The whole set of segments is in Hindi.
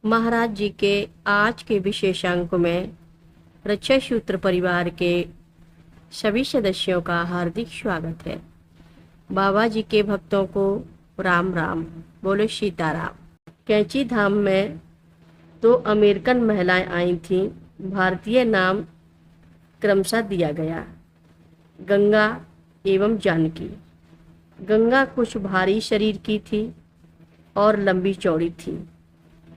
महाराज जी के आज के विशेषांक में रक्षा सूत्र परिवार के सभी सदस्यों का हार्दिक स्वागत है। बाबा जी के भक्तों को राम राम, बोलो सीताराम। कैंची धाम में 2 अमेरिकन महिलाएं आई थीं। भारतीय नाम क्रमशः दिया गया, गंगा एवं जानकी। गंगा कुछ भारी शरीर की थी और लंबी चौड़ी थी,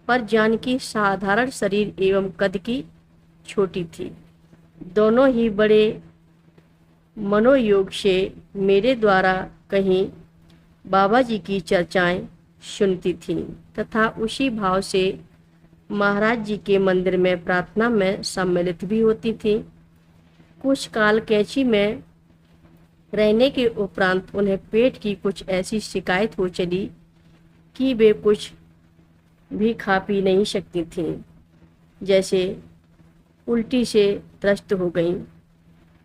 पर जानकी साधारण शरीर एवं कद की छोटी थी। दोनों ही बड़े मनोयोग से मेरे द्वारा कहीं बाबा जी की चर्चाएं सुनती थीं तथा उसी भाव से महाराज जी के मंदिर में प्रार्थना में सम्मिलित भी होती थीं। कुछ काल कैंची में रहने के उपरांत उन्हें पेट की कुछ ऐसी शिकायत हो चली कि वे कुछ भी खा पी नहीं सकती थीं, जैसे उल्टी से त्रस्त हो गईं।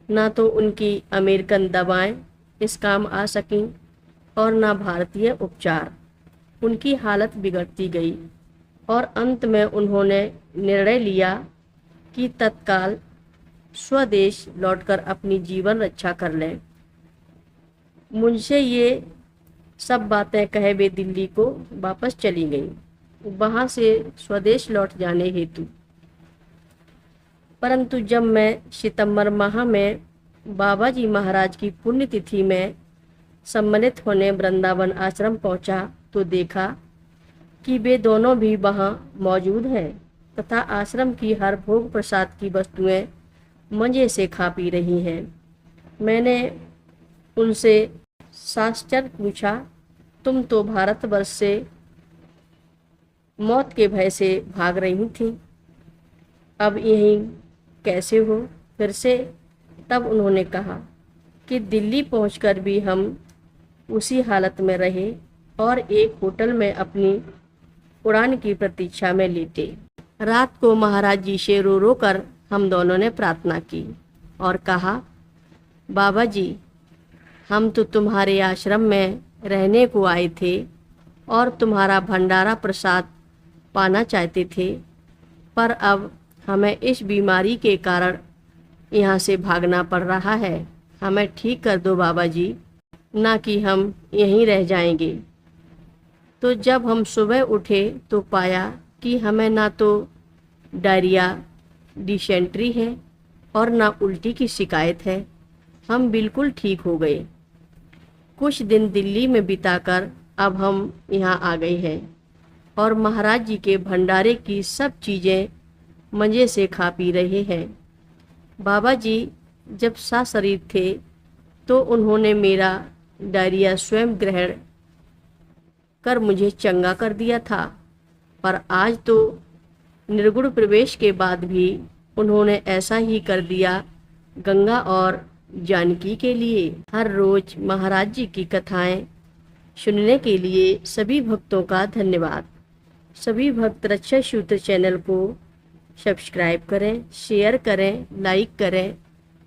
ना तो उनकी अमेरिकन दवाएं इस काम आ सकीं और ना भारतीय उपचार। उनकी हालत बिगड़ती गई और अंत में उन्होंने निर्णय लिया कि तत्काल स्वदेश लौटकर अपनी जीवन रक्षा कर लें। मुझसे ये सब बातें कहे वे दिल्ली को वापस चली गईं, वहाँ से स्वदेश लौट जाने हेतु। परंतु जब मैं सितंबर माह में बाबा जी महाराज की पुण्यतिथि में सम्मिलित होने वृंदावन आश्रम पहुंचा तो देखा कि वे दोनों भी वहां मौजूद हैं तथा आश्रम की हर भोग प्रसाद की वस्तुएं मजे से खा पी रही हैं। मैंने उनसे साश्चर्य पूछा, तुम तो भारतवर्ष से मौत के भय से भाग रही थी, अब यहीं कैसे हो फिर से? तब उन्होंने कहा कि दिल्ली पहुंचकर भी हम उसी हालत में रहे और एक होटल में अपनी उड़ान की प्रतीक्षा में लेटे। रात को महाराज जी से रो रो कर हम दोनों ने प्रार्थना की और कहा, बाबा जी, हम तो तुम्हारे आश्रम में रहने को आए थे और तुम्हारा भंडारा प्रसाद पाना चाहते थे, पर अब हमें इस बीमारी के कारण यहाँ से भागना पड़ रहा है। हमें ठीक कर दो बाबा जी, ना कि हम यहीं रह जाएंगे। तो जब हम सुबह उठे तो पाया कि हमें ना तो डायरिया डिसेंट्री है और ना उल्टी की शिकायत है। हम बिल्कुल ठीक हो गए। कुछ दिन दिल्ली में बिताकर अब हम यहाँ आ गए हैं और महाराज जी के भंडारे की सब चीज़ें मज़े से खा पी रहे हैं। बाबा जी जब सशरीर थे तो उन्होंने मेरा डायरिया स्वयं ग्रहण कर मुझे चंगा कर दिया था, पर आज तो निर्गुण प्रवेश के बाद भी उन्होंने ऐसा ही कर दिया गंगा और जानकी के लिए। हर रोज महाराज जी की कथाएं सुनने के लिए सभी भक्तों का धन्यवाद। सभी भक्त रक्षा सूत्र चैनल को सब्सक्राइब करें, शेयर करें, लाइक करें,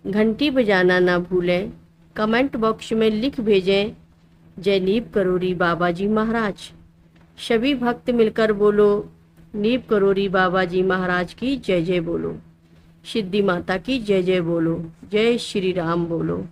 घंटी बजाना ना भूलें। कमेंट बॉक्स में लिख भेजें, जय नीव करोरी बाबा जी महाराज। सभी भक्त मिलकर बोलो, नीव करोरी बाबा जी महाराज की जय जय बोलो, सिद्धि माता की जय जय बोलो, जय श्री राम बोलो।